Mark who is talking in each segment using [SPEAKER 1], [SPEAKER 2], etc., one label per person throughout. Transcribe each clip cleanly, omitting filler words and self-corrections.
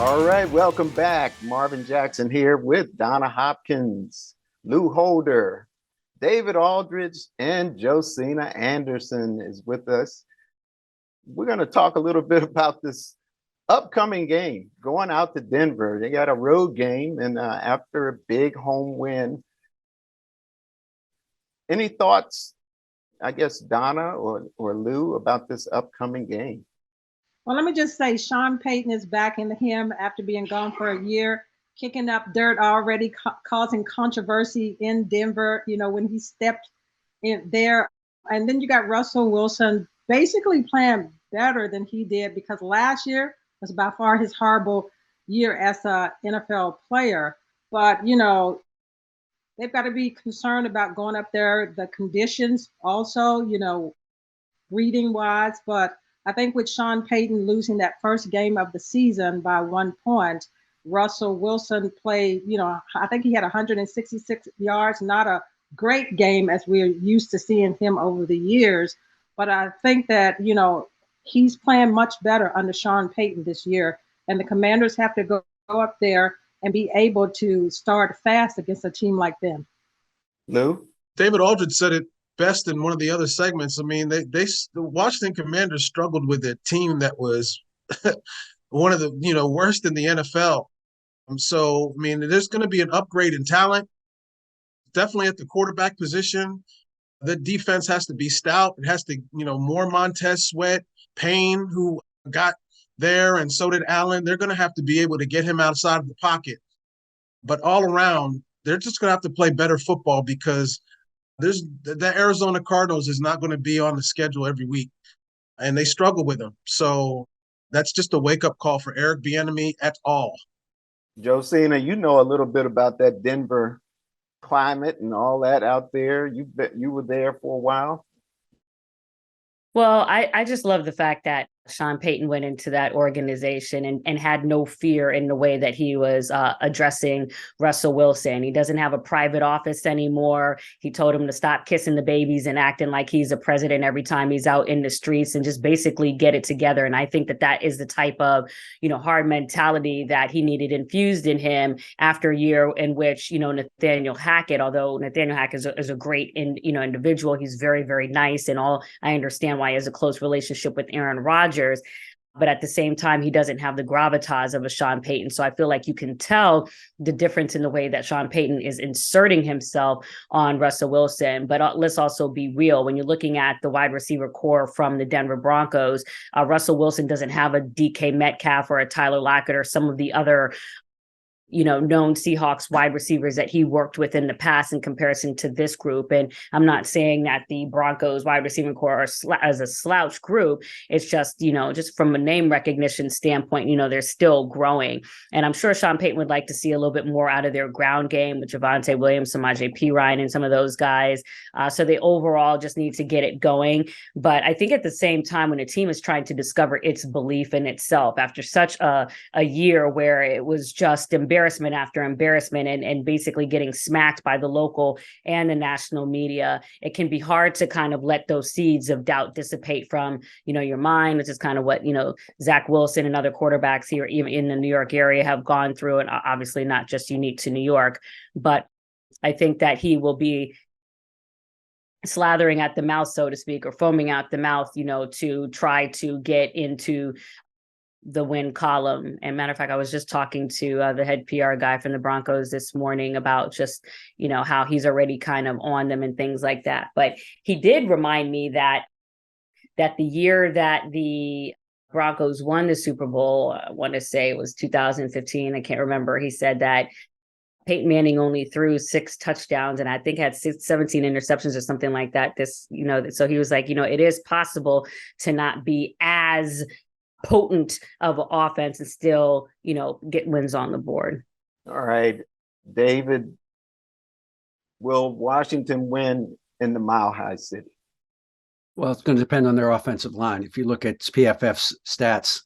[SPEAKER 1] All right, welcome back. Marvin Jackson here with Donna Hopkins, Lou Holder, David Aldridge, and Josina Anderson is with us. We're going to talk a little bit about this upcoming game, going out to Denver. They got a road game, and after a big home win. Any thoughts, I guess, Donna or Lou, about this upcoming game?
[SPEAKER 2] Well, let me just say, Sean Payton is back in him after being gone for a year, kicking up dirt already, causing controversy in Denver, when he stepped in there. And then you got Russell Wilson basically playing better than he did, because last year was by far his horrible year as an NFL player. But, they've got to be concerned about going up there, the conditions also, breeding wise. But I think with Sean Payton losing that first game of the season by 1 point, Russell Wilson played, I think he had 166 yards, not a great game as we're used to seeing him over the years. But I think that, he's playing much better under Sean Payton this year. And the Commanders have to go up there and be able to start fast against a team like them.
[SPEAKER 1] Lou?
[SPEAKER 3] David Aldridge said it best in one of the other segments. I mean, the Washington Commanders struggled with a team that was one of the worst in the NFL. So I mean, there's going to be an upgrade in talent, definitely at the quarterback position. The defense has to be stout. It has to, more Montez Sweat, Payne, who got there, and so did Allen. They're going to have to be able to get him outside of the pocket. But all around, they're just going to have to play better football, because the Arizona Cardinals is not going to be on the schedule every week, and they struggle with them. So that's just a wake-up call for Eric Bieniemy et al.
[SPEAKER 1] Josina, you know a little bit about that Denver climate and all that out there. You were there for a while.
[SPEAKER 4] Well, I just love the fact that Sean Payton went into that organization and had no fear in the way that he was addressing Russell Wilson. He doesn't have a private office anymore. He told him to stop kissing the babies and acting like he's a president every time he's out in the streets, and just basically get it together. And I think that is the type of, hard mentality that he needed infused in him after a year in which, Nathaniel Hackett, although Nathaniel Hackett is a great individual, he's very, very nice and all. I understand why he has a close relationship with Aaron Rodgers. But at the same time, he doesn't have the gravitas of a Sean Payton. So I feel like you can tell the difference in the way that Sean Payton is inserting himself on Russell Wilson. But let's also be real. When you're looking at the wide receiver core from the Denver Broncos, Russell Wilson doesn't have a DK Metcalf or a Tyler Lockett or some of the other known Seahawks wide receivers that he worked with in the past in comparison to this group. And I'm not saying that the Broncos wide receiving core are as a slouch group. It's just, just from a name recognition standpoint, they're still growing. And I'm sure Sean Payton would like to see a little bit more out of their ground game with Javonte Williams, Samaje Perine, and some of those guys. So they overall just need to get it going. But I think at the same time, when a team is trying to discover its belief in itself after such a year where it was just embarrassment after embarrassment and basically getting smacked by the local and the national media, it can be hard to kind of let those seeds of doubt dissipate from, your mind, which is kind of what, Zach Wilson and other quarterbacks here, even in the New York area, have gone through, and obviously not just unique to New York. But I think that he will be slathering at the mouth, so to speak, or foaming out the mouth, to try to get into the win column. And matter of fact, I was just talking to the head PR guy from the Broncos this morning about just, how he's already kind of on them and things like that. But he did remind me that the year that the Broncos won the Super Bowl, I want to say it was 2015. I can't remember. He said that Peyton Manning only threw 6 touchdowns and I think had 17 interceptions or something like that. So he was like, it is possible to not be as potent of an offense and still, get wins on the board.
[SPEAKER 1] All right, David, will Washington win in the Mile High City?
[SPEAKER 5] Well, it's going to depend on their offensive line. If you look at PFF's stats,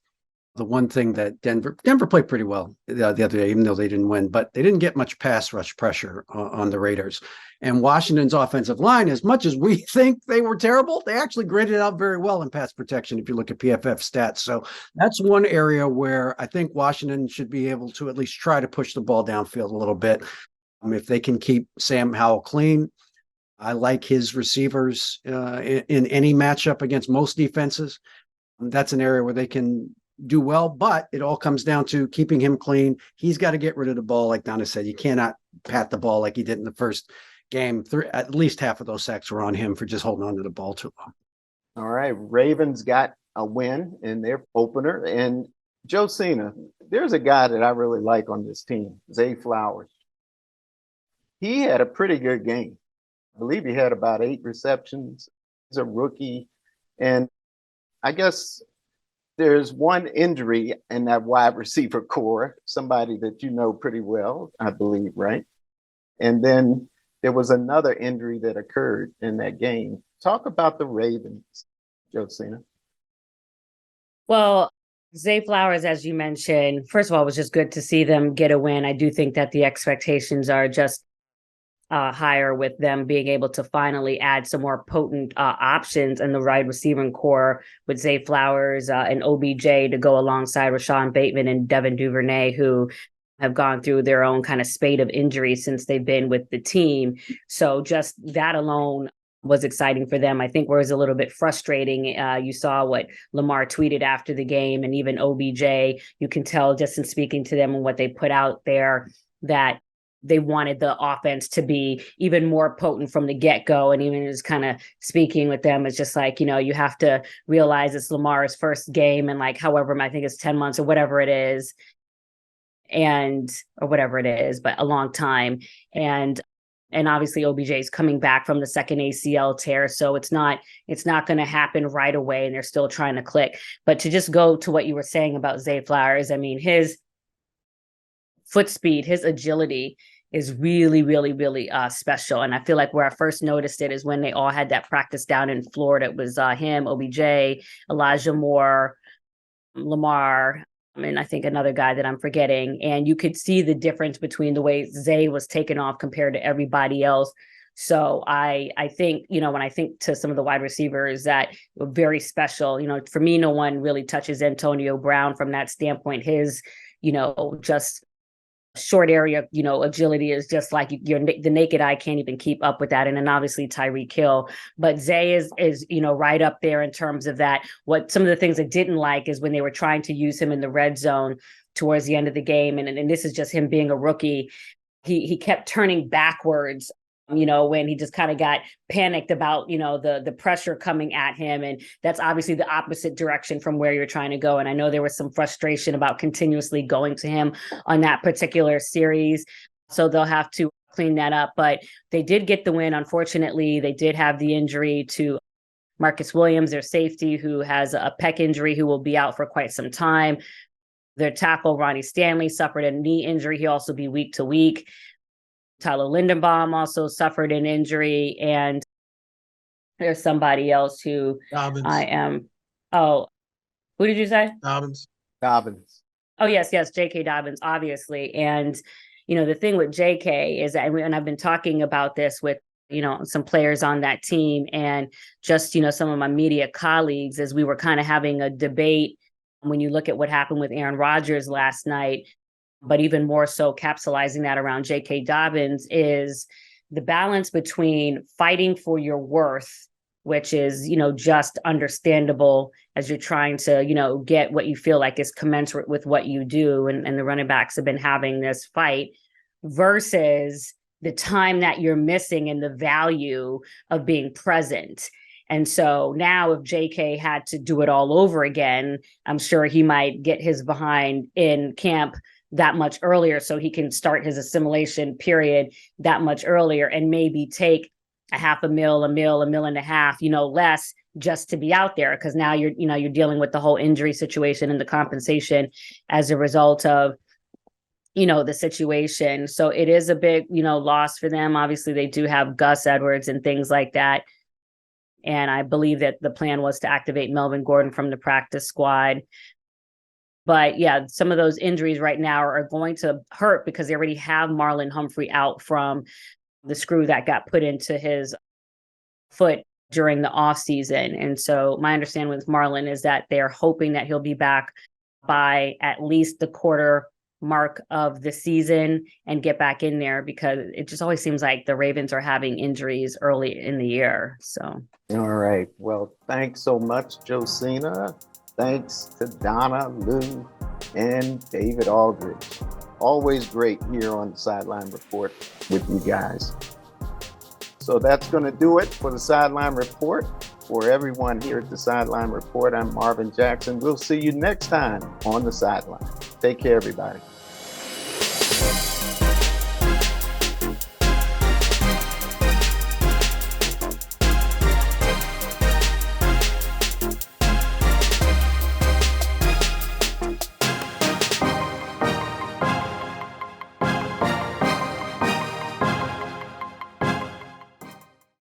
[SPEAKER 5] the one thing that Denver played pretty well the other day, even though they didn't win, but they didn't get much pass rush pressure on the Raiders. And Washington's offensive line, as much as we think they were terrible, they actually graded out very well in pass protection if you look at PFF stats. So that's one area where I think Washington should be able to at least try to push the ball downfield a little bit. If they can keep Sam Howell clean, I like his receivers in any matchup against most defenses. That's an area where they can do well, but it all comes down to keeping him clean. He's got to get rid of the ball. Like Donna said, you cannot pat the ball like he did in the first game. At least half of those sacks were on him for just holding on to the ball too long.
[SPEAKER 1] All right. Ravens got a win in their opener. And Josina, there's a guy that I really like on this team, Zay Flowers. He had a pretty good game. I believe he had about 8 receptions. He's a rookie. And I guess there's one injury in that wide receiver core, somebody that you know pretty well, I believe, right? And then there was another injury that occurred in that game. Talk about the Ravens, Josina.
[SPEAKER 4] Well, Zay Flowers, as you mentioned, first of all, it was just good to see them get a win. I do think that the expectations are just higher with them being able to finally add some more potent options in the wide receiving core with Zay Flowers and OBJ to go alongside Rashawn Bateman and Devin Duvernay, who have gone through their own kind of spate of injuries since they've been with the team. So just that alone was exciting for them. I think where it was a little bit frustrating, you saw what Lamar tweeted after the game, and even OBJ, you can tell just in speaking to them and what they put out there that they wanted the offense to be even more potent from the get-go. And even just kind of speaking with them, it's just like, you have to realize it's Lamar's first game and like however, I think it's 10 months or whatever it is, but a long time. And obviously OBJ is coming back from the second ACL tear. So it's not going to happen right away, and they're still trying to click. But to just go to what you were saying about Zay Flowers, I mean, his foot speed, his agility is really, really, really special. And I feel like where I first noticed it is when they all had that practice down in Florida. It was him, OBJ, Elijah Moore, Lamar, and I think another guy that I'm forgetting. And you could see the difference between the way Zay was taken off compared to everybody else. So I think, when I think to some of the wide receivers that were very special, for me, no one really touches Antonio Brown from that standpoint. His, just short area, agility is just like the naked eye can't even keep up with that. And then obviously Tyreek Hill, but Zay is right up there in terms of that. What some of the things I didn't like is when they were trying to use him in the red zone towards the end of the game. And this is just him being a rookie. He kept turning backwards, when he just kind of got panicked about, the pressure coming at him. And that's obviously the opposite direction from where you're trying to go. And I know there was some frustration about continuously going to him on that particular series. So they'll have to clean that up. But they did get the win. Unfortunately, they did have the injury to Marcus Williams, their safety, who has a pec injury, who will be out for quite some time. Their tackle, Ronnie Stanley, suffered a knee injury. He'll also be week to week. Tyler Lindenbaum also suffered an injury, and there's somebody else who
[SPEAKER 3] Dobbins.
[SPEAKER 4] Who did you say?
[SPEAKER 3] Dobbins.
[SPEAKER 4] Oh, yes, J.K. Dobbins, obviously. And, the thing with J.K. is that, and I've been talking about this with, some players on that team and just, some of my media colleagues, as we were kind of having a debate when you look at what happened with Aaron Rodgers last night, but even more so capsulizing that around J.K. Dobbins, is the balance between fighting for your worth, which is, just understandable as you're trying to, get what you feel like is commensurate with what you do. And the running backs have been having this fight versus the time that you're missing and the value of being present. And so now if JK had to do it all over again, I'm sure he might get his behind in camp that much earlier so he can start his assimilation period that much earlier and maybe take $500,000, $1 million and a half, less just to be out there. Because now you're dealing with the whole injury situation and the compensation as a result of, the situation. So it is a big, loss for them. Obviously they do have Gus Edwards and things like that. And I believe that the plan was to activate Melvin Gordon from the practice squad. But yeah, some of those injuries right now are going to hurt because they already have Marlon Humphrey out from the screw that got put into his foot during the off season. And so my understanding with Marlon is that they're hoping that he'll be back by at least the quarter mark of the season and get back in there, because it just always seems like the Ravens are having injuries early in the year. So
[SPEAKER 1] All right. Well, thanks so much, Josina. Thanks to Donna, Lou, and David Aldridge. Always great here on the Sideline Report with you guys. So that's going to do it for the Sideline Report. For everyone here at the Sideline Report, I'm Marvin Jackson. We'll see you next time on the Sideline. Take care, everybody.